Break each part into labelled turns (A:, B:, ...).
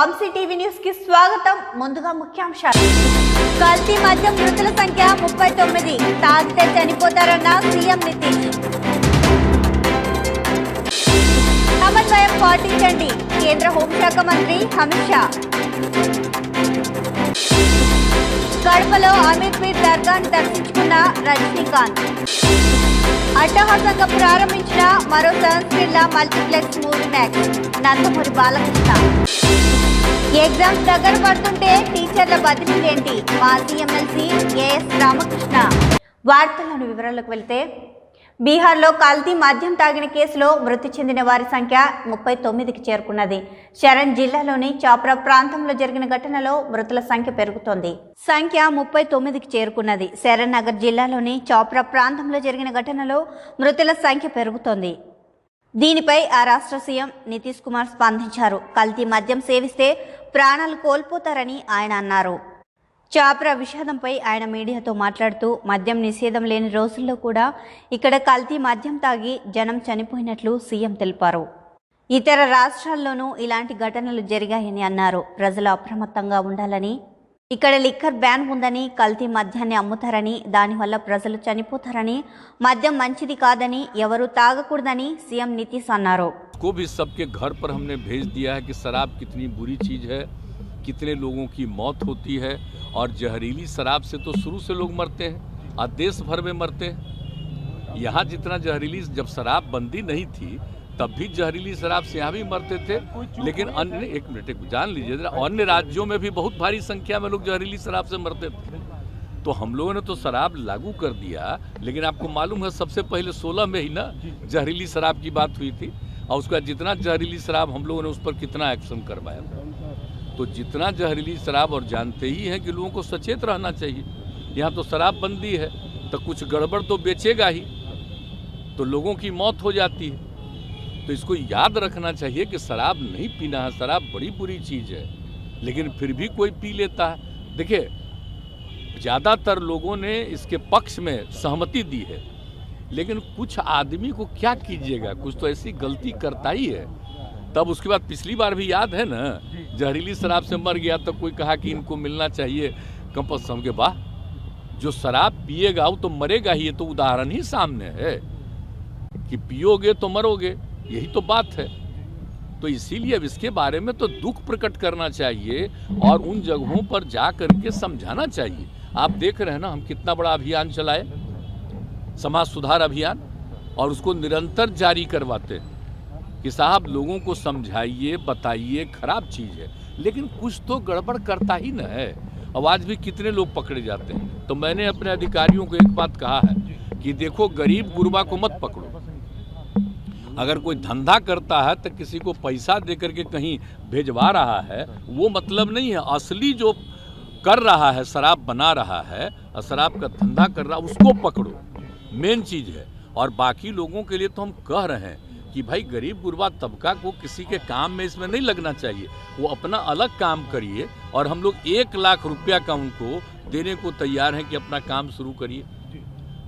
A: Vamsi TV news కి స్వాగతం. ముందుగా ముఖ్యాంశాలు. కల్తీ మద్యం మృతుల సంఖ్య 39. తాగితే చనిపోతారన్న సీఎం నితీష్. సమన్వయం పాటించండి కేంద్ర హోంశాఖ మంత్రి అమిత్ షా. కడపలో అమీర్పీర్ దర్గాను దర్శించుకున్న రజనీకాంత్. అట్టహాసంగా ప్రారంభించిన మరో సన్స్క్రీన్ల multiplex Movie Max Nandamuri Balakrishna. Exams దగ్గర పడుతుంటే టీచర్ల బదిలీలేంటి మాజీ ఎమ్మెల్సీ ఏఎస్ రామకృష్ణ. వార్తల్లోని వివరాలకు వెళ్తే, బీహార్లో కల్తీ మద్యం తాగిన కేసులో మృతి చెందిన వారి సంఖ్య 39కి చేరుకున్నది. శరణ్ జిల్లాలోని చాప్రా ప్రాంతంలో జరిగిన ఘటనలో మృతుల సంఖ్య పెరుగుతోంది. సంఖ్య 39కి చేరుకున్నది. శరణ్ నగర్ జిల్లాలోని చాప్రా ప్రాంతంలో జరిగిన ఘటనలో మృతుల సంఖ్య పెరుగుతోంది. దీనిపై ఆ రాష్ట్ర సీఎం నితీష్ కుమార్ స్పందించారు. కల్తీ మద్యం సేవిస్తే ప్రాణాలు కోల్పోతారని ఆయన అన్నారు. చాప్రా విషాదంపై ఆయన మీడియాతో మాట్లాడుతూ, మద్యం నిషేధం లేని రోజుల్లో కూడా ఇక్కడ కల్తీ మద్యం తాగి జనం చనిపోయినట్లు సీఎం తెలిపారు. ఇతర రాష్ట్రాల్లోనూ ఇలాంటి ఘటనలు జరిగాయని అన్నారు. ప్రజలు అప్రమత్తంగా ఉండాలని, ఇక్కడ లిక్కర్ బ్యాన్ ఉందని, కల్తీ మద్యాన్ని అమ్ముతారని, దానివల్ల ప్రజలు చనిపోతారని, మద్యం మంచిది కాదని, ఎవరూ తాగకూడదని సీఎం నితీష్ అన్నారు.
B: को भी सबके घर पर हमने भेज दिया है कि शराब कितनी बुरी चीज़ है, कितने लोगों की मौत होती है, और जहरीली शराब से तो शुरू से लोग मरते हैं और देश भर में मरते हैं। यहाँ जितना जहरीली, जब शराब बंदी नहीं थी तब भी जहरीली शराब से यहाँ भी मरते थे, लेकिन अन्य, एक मिनट जान लीजिए जरा, अन्य राज्यों में भी बहुत भारी संख्या में लोग जहरीली शराब से मरते थे। तो हम लोगों ने तो शराब लागू कर दिया, लेकिन आपको मालूम है सबसे पहले 16 में ही ना जहरीली शराब की बात हुई थी, और उसका जितना जहरीली शराब हम लोगों ने उस पर कितना एक्शन करवाया। तो जितना जहरीली शराब, और जानते ही हैं कि लोगों को सचेत रहना चाहिए। यहाँ तो शराब बंदी है तो कुछ गड़बड़ तो बेचेगा ही, तो लोगों की मौत हो जाती है। तो इसको याद रखना चाहिए कि शराब नहीं पीना है, शराब बड़ी बुरी चीज़ है, लेकिन फिर भी कोई पी लेता है। देखिए, ज़्यादातर लोगों ने इसके पक्ष में सहमति दी है, लेकिन कुछ आदमी को क्या कीजिएगा, कुछ तो ऐसी गलती करता ही है। तब उसके बाद पिछली बार भी याद है ना, जहरीली शराब से मर गया तो कोई कहा कि इनको मिलना चाहिए कंपल्सन के। वाह, जो शराब पिएगा वो तो मरेगा ही, ये तो उदाहरण ही सामने है कि पियोगे तो मरोगे, यही तो बात है। तो इसीलिए अब इसके बारे में तो दुख प्रकट करना चाहिए और उन जगहों पर जा करके समझाना चाहिए। आप देख रहे हैं ना, हम कितना बड़ा अभियान चलाए, समाज सुधार अभियान, और उसको निरंतर जारी करवाते हैं कि साहब लोगों को समझाइए, बताइए, खराब चीज़ है, लेकिन कुछ तो गड़बड़ करता ही न है। और आज भी कितने लोग पकड़े जाते हैं। तो मैंने अपने अधिकारियों को एक बात कहा है कि देखो, गरीब गुरबा को मत पकड़ो। अगर कोई धंधा करता है तो किसी को पैसा दे करके कहीं भेजवा रहा है, वो मतलब नहीं है। असली जो कर रहा है, शराब बना रहा है और शराब का धंधा कर रहा है, उसको पकड़ो, मेन चीज़ है। और बाकी लोगों के लिए तो हम कह रहे हैं कि भाई गरीब गुरबा तबका को किसी के काम में इसमें नहीं लगना चाहिए, वो अपना अलग काम करिए, और हम लोग 1 लाख रुपया का उनको देने को तैयार हैं कि अपना काम शुरू करिए।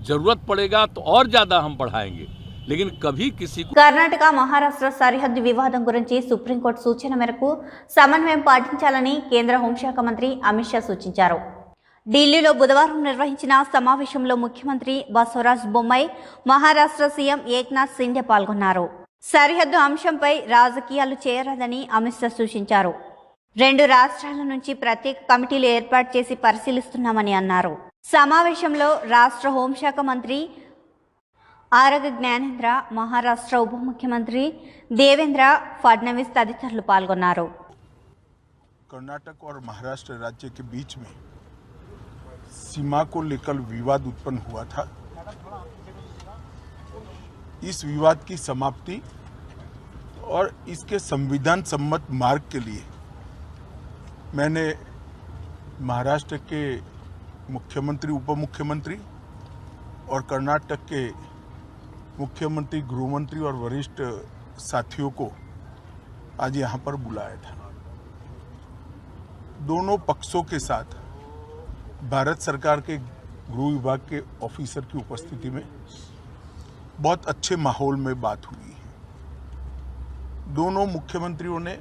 B: ज़रूरत पड़ेगा तो और ज़्यादा हम बढ़ाएंगे, लेकिन कभी किसी को.
A: కర్ణాటక మహారాష్ట్ర సరిహద్దు వివాదం గురించి సుప్రీంకోర్టు సూచన మేరకు సమన్వయం పాటించాలని కేంద్ర హోంశాఖ మంత్రి అమిత్ షా సూచించారు. ఢిల్లీలో బుధవారం నిర్వహించిన సమావేశంలో ముఖ్యమంత్రి బసవరాజ్ బొమ్మాయి, మహారాష్ట్ర సీఎం ఏక్నాథ్ సిండే పాల్గొన్నారు. సరిహద్దు అంశంపై రాజకీయాలు చేయరాదని అమిత్ షా సూచించారు. 2 రాష్ట్రాల నుంచి ప్రత్యేక కమిటీలు ఏర్పాటు చేసి పరిశీలిస్తున్నామని అన్నారు. సమావేశంలో రాష్ట్ర హోంశాఖ మంత్రి ఆరగ జ్ఞానేంద్ర, మహారాష్ట్ర ఉప ముఖ్యమంత్రి దేవేంద్ర ఫడ్నవీస్ తదితరులు పాల్గొన్నారు.
C: कर्नाटक और महाराष्ट्र राज्य के बीच में सीमा को लेकर विवाद उत्पन्न हुआ था। इस विवाद की समाप्ति और इसके संविधान सम्मत मार्ग के लिए मैंने महाराष्ट्र के मुख्यमंत्री, उप मुख्यमंत्री और कर्नाटक के मुख्यमंत्री, गृहमंत्री और वरिष्ठ साथियों को आज यहाँ पर बुलाया था। दोनों पक्षों के साथ भारत सरकार के गृह विभाग के ऑफिसर की उपस्थिति में बहुत अच्छे माहौल में बात हुई है। दोनों मुख्यमंत्रियों ने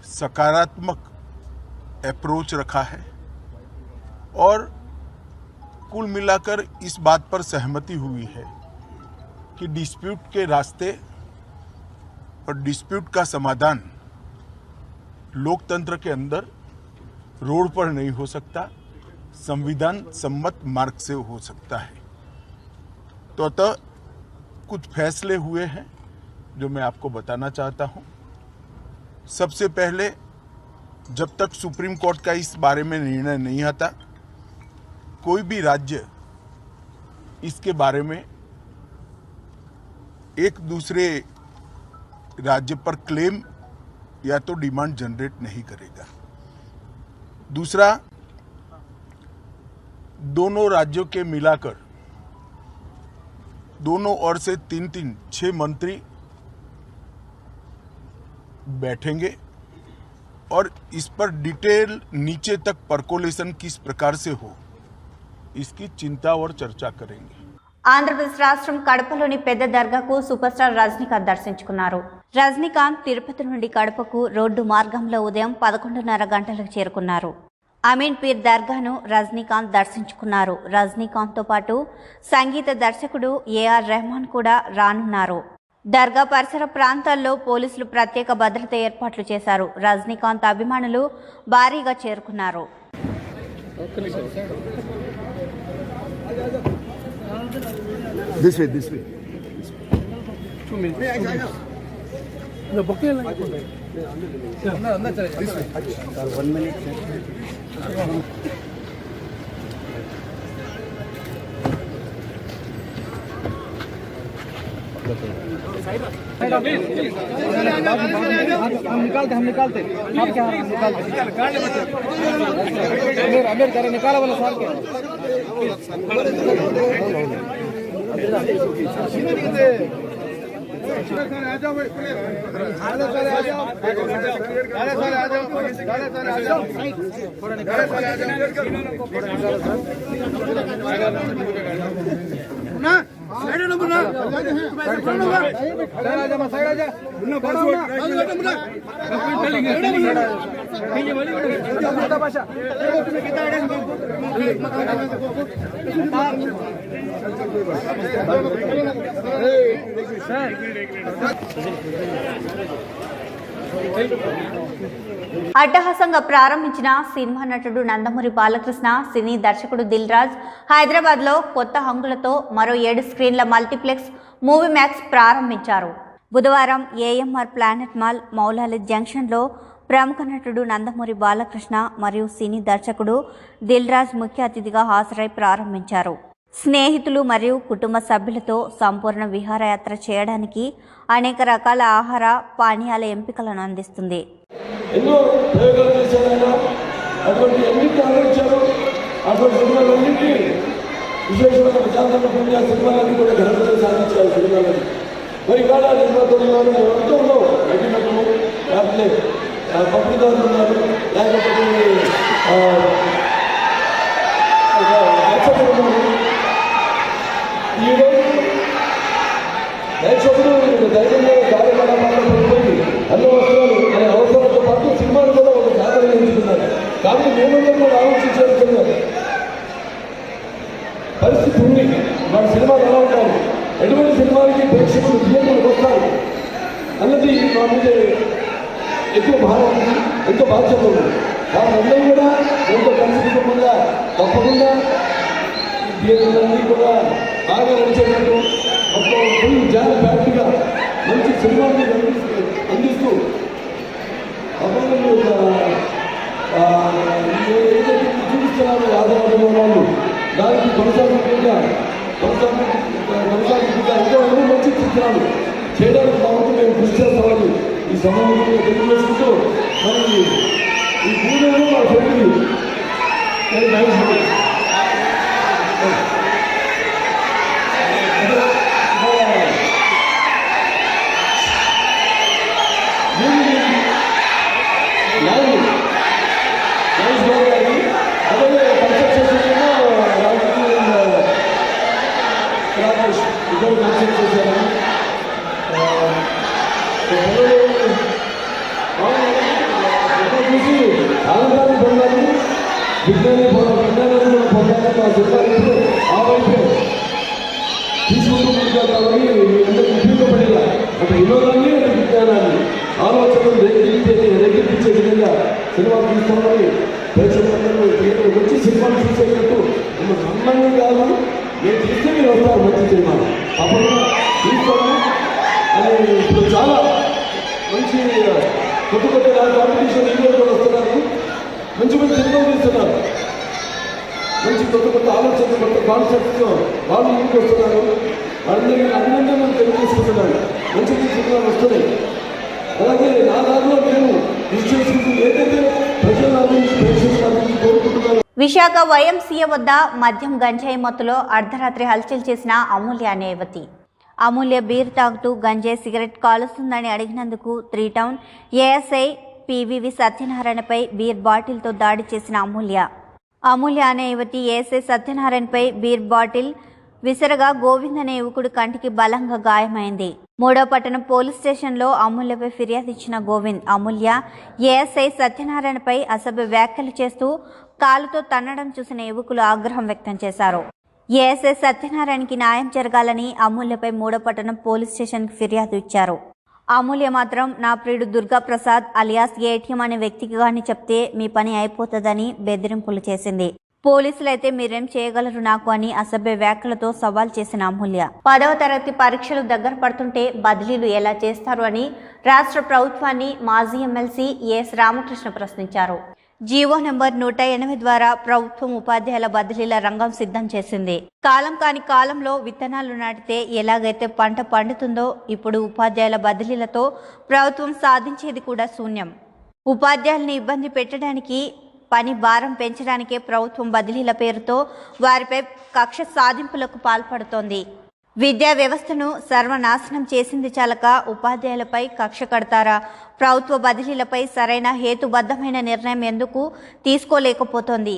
C: सकारात्मक अप्रोच रखा है और कुल मिलाकर इस बात पर सहमति हुई है कि डिस्प्यूट के रास्ते और डिस्प्यूट का समाधान लोकतंत्र के अंदर रोड पर नहीं हो सकता, संविधान सम्मत मार्ग से हो सकता है। तो अतः कुछ फैसले हुए हैं जो मैं आपको बताना चाहता हूं। सबसे पहले, जब तक सुप्रीम कोर्ट का इस बारे में निर्णय नहीं आता, कोई भी राज्य इसके बारे में एक दूसरे राज्य पर क्लेम या तो डिमांड जनरेट नहीं करेगा। दूसरा, दोनों राज्यों के मिलाकर दोनों ओर से 6 मंत्री बैठेंगे और इस पर डिटेल नीचे तक पर्कोलेशन किस प्रकार से हो, इसकी चिंता और चर्चा करेंगे।
A: ఆంధ్రప్రదేశ్ రాష్ట్రం కడపలోని పెద్ద దర్గాకు సూపర్ స్టార్ రజనీకాంత్ దర్శించుకున్నారు. రజనీకాంత్ తిరుపతి నుండి కడపకు రోడ్డు మార్గంలో ఉదయం 11:30 గంటలకు చేరుకున్నారు. అమీన్ పీర్ దర్గాను రజనీకాంత్ దర్శించుకున్నారు. రజనీకాంత్తో పాటు సంగీత దర్శకుడు ఏఆర్ రెహమాన్ కూడా రానున్నారు. దర్గా పరిసర ప్రాంతాల్లో పోలీసులు ప్రత్యేక భద్రత ఏర్పాట్లు చేశారు. రజనీకాంత్ అభిమానులు భారీగా చేరుకున్నారు.
D: This way. 2 minutes. No, bouquet like this way. 1 minute. हम निकालते आप क्या अमीर करे निकाला वाला साल के
A: అట్టహాసంగా ప్రారంభించిన సినిమా నటుడు నందమూరి బాలకృష్ణ, సినీ దర్శకుడు దిల్ రాజ్ హైదరాబాద్లో కొత్త హంగులతో మరో 7 స్క్రీన్ల మల్టీప్లెక్స్ మూవీ మ్యాక్స్ ప్రారంభించారు. బుధవారం ఏఎంఆర్ ప్లానెట్ మాల్ మౌలాలి జంక్షన్లో ప్రముఖ నటుడు నందమూరి బాలకృష్ణ మరియు సినీ దర్శకుడు దిల్ రాజ్ ముఖ్య అతిథిగా హాజరై ప్రారంభించారు. స్నేహితులు మరియు కుటుంబ సభ్యులతో సంపూర్ణ విహారయాత్ర చేయడానికి అనేక రకాల ఆహార పానీయాల ఎంపికలను అందిస్తుంది.
E: ఎన్నో ప్రయోగాలు చేశారైనా అటువంటి అన్నింటినీ ఆలోచించారు. అటువంటి సినిమాలన్నింటినీ విశేషమైన ప్రజాదరణ పొందిన సినిమాలన్నీ కూడా ఘనతగా సాధించారు సినిమాలని. మరి ఇవాళ నిర్మాతలు ఎంతో ఉన్నాం, నటినటులు, లేకపోతే పత్రికారులు ఉన్నారు, లేకపోతే దర్శకులు ఉన్నారు. ఈరోజు ప్రేక్షకుడు ధైర్యంగా కార్యకలాపాలను పోయి అన్న వస్త్రాలు అనే అవసరంతో పాటు సినిమాలు కూడా ఒక సాధన ఎంచుకున్నారు. కాబట్టి మేమందరూ కూడా ఆలోచించాల్సిన పరిస్థితి ఉంది. వాళ్ళ సినిమాలు ఎలా ఉంటారు, ఎటువంటి సినిమాలకి ప్రేక్షకులు థియేటర్లకు వస్తారు అన్నది మా మీద ఎక్కువ భారం ఉంది, ఎంతో బాధ్యత ఉంది. వాళ్ళందరూ కూడా ఎంతో కలిసికుటుంబంగా తప్పకుండా థియేటర్లన్నీ కూడా బాగా నడిచేటట్టు మొత్తం ఫుల్ జాన్ ప్యాక్ట్గా మంచి సినిమాని అందిస్తూ అభిమానులు ఏదైతే చూపిస్తున్నారో ఆధారాలు దానికి కొనసాగుతుందిగా ఇంకా ఎన్నో మంచి చిత్రాలు చేయడానికి కాబట్టి మేము కృషి చేస్తామని ఈ సమావేశంలో తెలియజేసుకుంటూ మరి ఈ భూమిలో మా ఫ్రెండ్ని ఇద్దరు కన్సల్ట్ చేశారు. విజ్ఞానాన్ని కూడా పొందాలని మా సినిమా ఆ వైపే తీసుకుంటూ ఉంటారు కాబట్టి మీ అందరికీ ఉపయోగపడేలా ఒక వినోదాన్ని ఒక విజ్ఞానాన్ని ఆలోచనలు రేకెత్తించే విధంగా సినిమా తీసుకోవాలని ప్రేక్షకులందరూ వచ్చి సినిమాలు చూసేటట్టు నమ్మండి కాదు నేను తీస్తే మీరు వస్తారు మంచి సినిమా అప్పుడు తీసుకోవాలి అని ఇప్పుడు చాలా మంచి కొత్త కొత్త కాంపిటీషన్ ఈవెంట్ కూడా వస్తున్నారు మంచి మంచి సినిమాలు తీస్తున్నారు మంచి కొత్త కొత్త ఆలోచనలు కొత్త కాన్సెప్ట్తో వాళ్ళు ముందుకు వస్తున్నారు వాళ్ళందరికీ అభినందనలు తెలియజేసుకుంటున్నాను మంచి మంచి సినిమాలు వస్తున్నాయి అలాగే నా దారిలో నేను కృషి చేసుకుంటూ ఏదైతే ప్రజలను ప్రేక్షకులను కోరుకుంటున్నాను.
A: విశాఖ వైఎంసీఏ వద్ద మద్యం గంజాయి మత్తులో అర్ధరాత్రి హల్చల్ చేసిన అమూల్య అనే యువతి. అమూల్య బీర్ తాగుతూ గంజాయి సిగరెట్ కాలుస్తుందని అడిగినందుకు 3 టౌన్ ఏఎస్ఐ పివివి సత్యనారాయణపై బీర్ బాటిల్తో దాడి చేసిన అమూల్య అనే యువతి ఏఎస్ఐ సత్యనారాయణపై బీర్ బాటిల్ విసరగా గోవింద్ అనే యువకుడు కంటికి బలంగా గాయమైంది. 3వ పట్టణం పోలీస్ స్టేషన్లో అమూల్యపై ఫిర్యాదు ఇచ్చిన గోవింద్ అమూల్య ఏఎస్ఐ సత్యనారాయణపై అసభ్య వ్యాఖ్యలు చేస్తూ కాలుతో తన్నడం చూసిన యువకులు ఆగ్రహం వ్యక్తం చేశారు. ఏఎస్ఐ సత్యనారాయణకి న్యాయం జరగాలని అమూల్యపై 3వ పట్టణం పోలీస్ స్టేషన్కి ఫిర్యాదు ఇచ్చారు. అమూల్య మాత్రం నా ప్రియుడు దుర్గా ప్రసాద్ అలియాస్ ఏటీఎం అనే వ్యక్తికి గాని చెప్తే మీ పని అయిపోతుందని బెదిరింపులు చేసింది. పోలీసులైతే మీరేం చేయగలరు నాకు అని అసభ్య వ్యాఖ్యలతో సవాల్ చేసిన అమూల్య 10వ తరగతి పరీక్షలు దగ్గర పడుతుంటే బదిలీలు ఎలా చేస్తారు అని రాష్ట్ర ప్రభుత్వాన్ని మాజీ ఎమ్మెల్సీ ఎస్ రామకృష్ణ ప్రశ్నించారు. జీవో నెంబర్ 180 ద్వారా ప్రభుత్వం ఉపాధ్యాయుల బదిలీల రంగం సిద్ధం చేసింది. కాలం కాని కాలంలో విత్తనాలు నాటితే ఎలాగైతే పంట పండుతుందో ఇప్పుడు ఉపాధ్యాయుల బదిలీలతో ప్రభుత్వం సాధించేది కూడా శూన్యం. ఉపాధ్యాయుల్ని ఇబ్బంది పెట్టడానికి పని భారం పెంచడానికే ప్రభుత్వం బదిలీల పేరుతో వారిపై కక్ష సాధింపులకు పాల్పడుతోంది. విద్యా వ్యవస్థను సర్వనాశనం చేసింది చాలక ఉపాధ్యాయులపై కక్ష కడతారా? ప్రభుత్వ బదిలీలపై సరైన హేతుబద్ధమైన నిర్ణయం ఎందుకు తీసుకోలేకపోతోంది?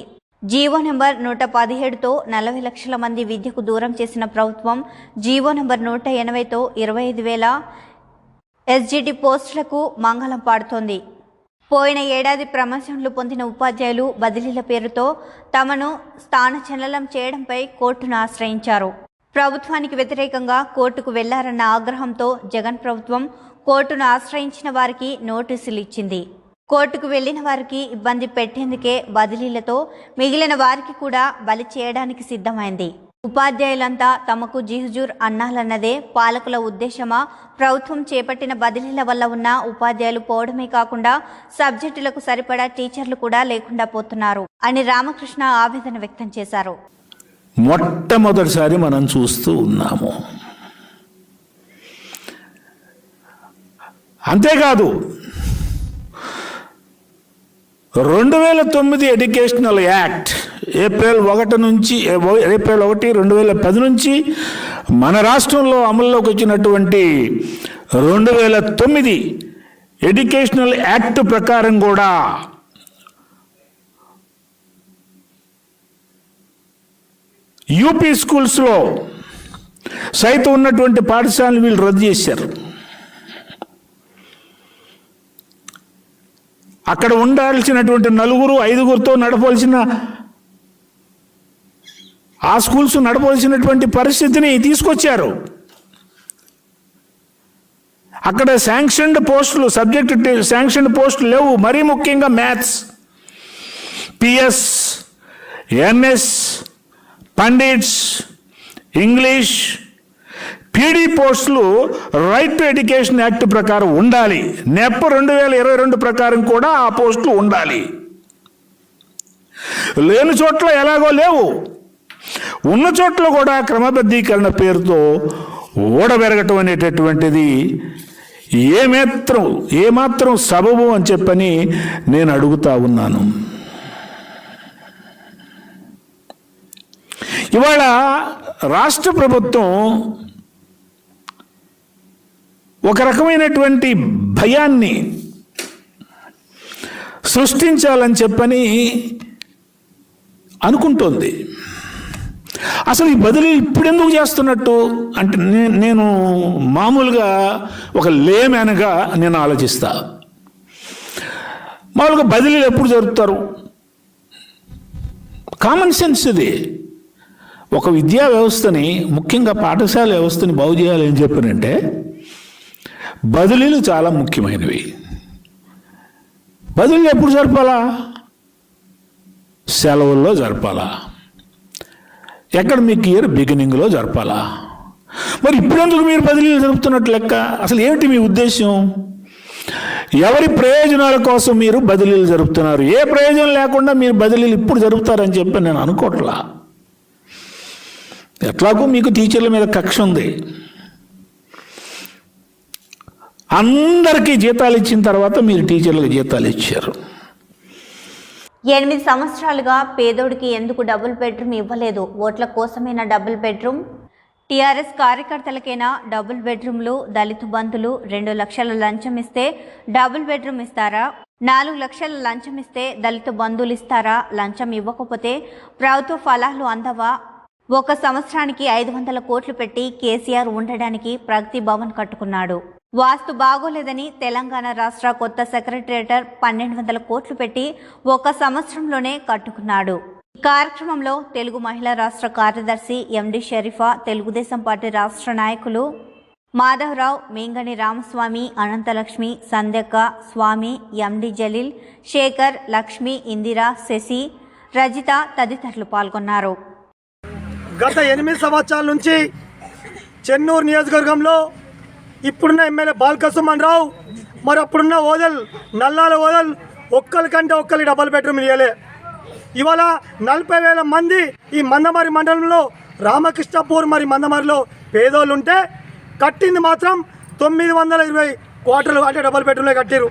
A: జీవో నెంబర్ 117తో 40 లక్షల మంది విద్యకు దూరం చేసిన ప్రభుత్వం జీవో నెంబర్ 180తో 25,000 ఎస్జిటి పోస్టులకు మంగళం పాడుతోంది. పోయిన ఏడాది ప్రమోషన్లు పొందిన ఉపాధ్యాయులు బదిలీల పేరుతో తమను స్థానచలనం చేయడంపై కోర్టును ఆశ్రయించారు. ప్రభుత్వానికి వ్యతిరేకంగా కోర్టుకు వెళ్లారన్న ఆగ్రహంతో జగన్ ప్రభుత్వం కోర్టును ఆశ్రయించిన వారికి నోటీసులు ఇచ్చింది. కోర్టుకు వెళ్లిన వారికి ఇబ్బంది పెట్టేందుకే బదిలీలతో మిగిలిన వారికి కూడా బలి చేయడానికి సిద్ధమైంది. ఉపాధ్యాయులంతా తమకు జిహుజూర్ అన్నాలన్నదే పాలకుల ఉద్దేశమా? ప్రభుత్వం చేపట్టిన బదిలీల వల్ల ఉన్న ఉపాధ్యాయులు పోవడమే కాకుండా సబ్జెక్టులకు సరిపడా టీచర్లు కూడా లేకుండా పోతున్నారు అని రామకృష్ణ ఆవేదన వ్యక్తం చేశారు.
F: మొట్టమొదటిసారి మనం చూస్తూ ఉన్నాము. అంతేకాదు 2009 ఎడ్యుకేషనల్ యాక్ట్ ఏప్రిల్ 1, 2010 నుంచి మన రాష్ట్రంలో అమల్లోకి వచ్చినటువంటి 2009 ఎడ్యుకేషనల్ యాక్ట్ ప్రకారం కూడా యూపీ స్కూల్స్లో సైతం ఉన్నటువంటి పాఠశాలను వీళ్ళు రద్దు చేశారు. అక్కడ ఉండాల్సినటువంటి 4-5 నడపవలసిన ఆ స్కూల్స్ నడపవలసినటువంటి పరిస్థితిని తీసుకొచ్చారు. అక్కడ శాంక్షన్డ్ పోస్టులు, సబ్జెక్ట్ శాంక్షన్డ్ పోస్టులు లేవు. మరీ ముఖ్యంగా maths, PS, NS, pandits, English, PD పోస్టులు రైట్ టు ఎడ్యుకేషన్ యాక్ట్ ప్రకారం ఉండాలి. నెప్ 2022 ప్రకారం కూడా ఆ పోస్టులు ఉండాలి. లేని చోట్ల ఎలాగో లేవు, ఉన్న చోట్ల కూడా క్రమబద్ధీకరణ పేరుతో ఓడబెరగటం అనేటటువంటిది ఏమాత్రం సబబు అని చెప్పని నేను అడుగుతా ఉన్నాను. ఇవాళ రాష్ట్ర ప్రభుత్వం ఒక రకమైనటువంటి భయాన్ని సృష్టించాలని చెప్పని అనుకుంటోంది. అసలు ఈ బదిలీ ఇప్పుడు ఎందుకు చేస్తున్నట్టు అంటే నేను మామూలుగా ఒక లేమ్యాన్గా నేను ఆలోచిస్తా. మామూలుగా బదిలీలు ఎప్పుడు జరుపుతారు? కామన్ సెన్స్ ఇది. ఒక విద్యా వ్యవస్థని, ముఖ్యంగా పాఠశాల వ్యవస్థని బాగు చేయాలి అని చెప్పారంటే బదిలీలు చాలా ముఖ్యమైనవి. బదిలీలు ఎప్పుడు జరపాలా? సెలవుల్లో జరపాలా, అకాడమిక్ ఇయర్ బిగినింగ్లో జరపాలా. మరి ఇప్పుడెందుకు మీరు బదిలీలు జరుపుతున్నట్లు లెక్క? అసలు ఏమిటి మీ ఉద్దేశం? ఎవరి ప్రయోజనాల కోసం మీరు బదిలీలు జరుపుతున్నారు? ఏ ప్రయోజనం లేకుండా మీరు బదిలీలు ఇప్పుడు జరుపుతారని చెప్పి నేను అనుకోవట్లా. ఎట్లాగూ మీకు టీచర్ల మీద కక్ష ఉంది. అందరికీ జీతాలు ఇచ్చిన తర్వాత మీరు టీచర్లకు జీతాలు ఇచ్చారు.
A: 8 సంవత్సరాలుగా పేదోడికి ఎందుకు డబుల్ బెడ్రూమ్ ఇవ్వలేదు? ఓట్ల కోసమైనా డబుల్ బెడ్రూమ్? టీఆర్ఎస్ కార్యకర్తలకైనా డబుల్ బెడ్రూమ్లు? దళిత బంధులు 2 లక్షల లంచం ఇస్తే డబుల్ బెడ్రూమ్ ఇస్తారా? 4 లక్షల లంచం ఇస్తే దళిత బంధువులు ఇస్తారా? లంచం ఇవ్వకపోతే ప్రభుత్వ ఫలాలు అందవా? 1 సంవత్సరానికి 500 కోట్లు పెట్టి కేసీఆర్ ఉండడానికి ప్రగతి భవన్ కట్టుకున్నాడు. వాస్తు బాగోలేదని తెలంగాణ రాష్ట్ర కొత్త సెక్రటరేటర్ 1200 కోట్లు పెట్టి 1 సంవత్సరంలోనే కట్టుకున్నాడు. ఈ కార్యక్రమంలో తెలుగు మహిళా రాష్ట్ర కార్యదర్శి ఎండి షరీఫా, తెలుగుదేశం పార్టీ రాష్ట్ర నాయకులు మాధవరావు, మేంగని రామస్వామి, అనంతలక్ష్మి, సంధ్యక్క, స్వామి, ఎండి జలీల్, శేఖర్, లక్ష్మి, ఇందిరా, శశి, రజిత తదితరులు పాల్గొన్నారు.
G: గత 8 సంవత్సరాల నుంచి చెన్నూరు నియోజకవర్గంలో ఇప్పుడున్న ఎమ్మెల్యే బాల్కసుమన్ రావు, మరి అప్పుడున్న ఓదల్ నల్లాల ఓదల్ ఒక్కరికంటే ఒక్కరికి డబుల్ బెడ్రూమ్ ఇవ్వలే. ఇవాళ 40,000 మంది ఈ మందమరి మండలంలో రామకృష్ణపూర్ మరి మందమరిలో పేదోళ్ళు ఉంటే కట్టింది మాత్రం 920 క్వార్టర్లు, అంటే డబుల్ బెడ్రూమ్లే కట్టిరు.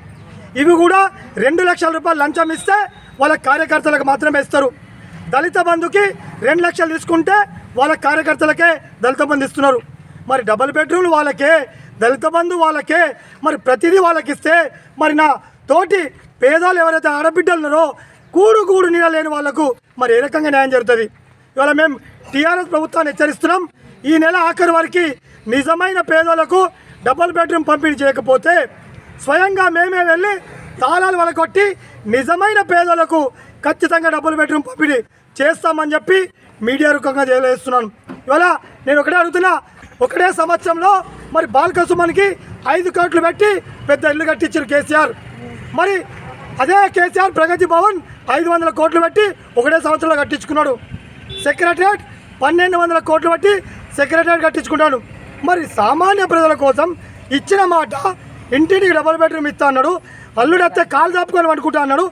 G: ఇవి కూడా 2 లక్షల రూపాయలు లంచం ఇస్తే వాళ్ళ కార్యకర్తలకు మాత్రమే ఇస్తారు. దళిత బంధుకి 2 లక్షలు తీసుకుంటే వాళ్ళ కార్యకర్తలకే దళిత బంధు ఇస్తున్నారు. మరి డబుల్ బెడ్రూమ్లు వాళ్ళకే, దళిత బంధు వాళ్ళకే, మరి ప్రతిదీ వాళ్ళకి ఇస్తే మరి నా తోటి పేదవాళ్ళు ఎవరైతే ఆడబిడ్డలు ఉన్నారో కూడు నీడ లేని వాళ్లకు మరి ఏ రకంగా న్యాయం జరుగుతుంది? ఇవాళ మేము టీఆర్ఎస్ ప్రభుత్వాన్ని హెచ్చరిస్తున్నాం. ఈ నెల ఆఖరి వరకు నిజమైన పేదలకు డబుల్ బెడ్రూమ్ పంపిణీ చేయకపోతే స్వయంగా మేమే వెళ్ళి తాళాలు వలకొట్టి నిజమైన పేదలకు ఖచ్చితంగా డబుల్ బెడ్రూమ్ పంపిణీ చేస్తామని చెప్పి మీడియా రూపంగా తెలియజేస్తున్నాను. ఇవాళ నేను ఒకటే అడుగుతున్నా, ఒకటే సంవత్సరంలో మరి బాల్కసుమన్కి 5 కోట్లు పెట్టి పెద్ద ఇల్లు కట్టించారు కేసీఆర్. మరి అదే కేసీఆర్ ప్రగతి భవన్ 500 కోట్లు పెట్టి ఒకటే సంవత్సరంలో కట్టించుకున్నాడు. సెక్రటరియట్ 1200 కోట్లు పెట్టి సెక్రటరియట్ కట్టించుకున్నాడు. మరి సామాన్య ప్రజల కోసం ఇచ్చిన మాట ఇంటికి డబుల్ బెడ్రూమ్ ఇస్తా అన్నాడు. అల్లుడైతే కాలు చాపుకొని అనుకుంటా అన్నాడు.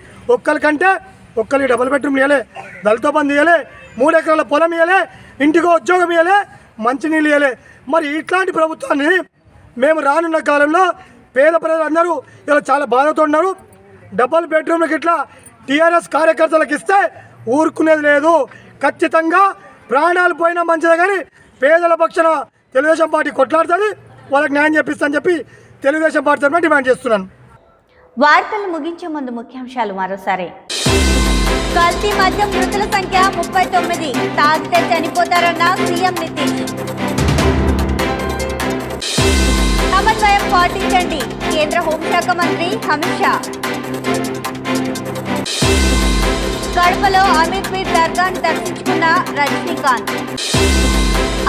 G: ఒక్కరికి డబుల్ బెడ్రూమ్ ఇవ్వలే, దళిత బంధు ఇవ్వలే, 3 ఎకరాల పొలం ఇవ్వలే, ఇంటికో ఉద్యోగం ఇవ్వలే, మంచినీళ్ళు ఇవ్వలే. మరి ఇట్లాంటి ప్రభుత్వాన్ని మేము రానున్న కాలంలో పేద ప్రజలందరూ ఇలా చాలా బాధతో ఉన్నారు. డబుల్ బెడ్రూమ్లకి ఇట్లా టీఆర్ఎస్ కార్యకర్తలకు ఇస్తే ఊరుకునేది లేదు. ఖచ్చితంగా ప్రాణాలు పోయినా మంచిదే, కానీ పేదల పక్షాన తెలుగుదేశం పార్టీ కొట్లాడుతుంది, వాళ్ళకి న్యాయం చేపిస్తా చెప్పి తెలుగుదేశం పార్టీ తరఫున డిమాండ్ చేస్తున్నాను.
A: వార్తలు ముగించే ముందు ముఖ్యాంశాలు మరోసారి. కల్తీ మద్యం మృతుల సంఖ్య 39, తాగితే చనిపోతారన్న సీఎం నితీష్. సమన్వయం పాటించండి, కేంద్ర హోంశాఖ మంత్రి అమిత్ షా. కడపలో అమీర్పీర్ దర్గాను దర్శించుకున్న రజనీకాంత్.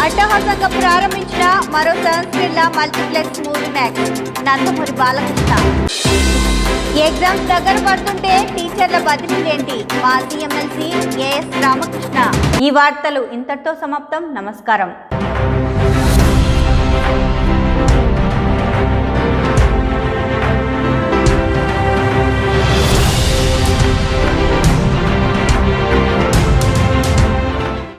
A: అట్టహాసంగా ప్రారంభించిన మరో సంస్కృత multiplex Movie Max, Nandamuri Balakrishna. Exams దగ్గర పడుతుంటే టీచర్ల బదిలీలేంటి? మాజీ ఎమ్మెల్సీ ఏఎస్ రామకృష్ణ. ఈ వార్తలు ఇంతటితో సమాప్తం. నమస్కారం.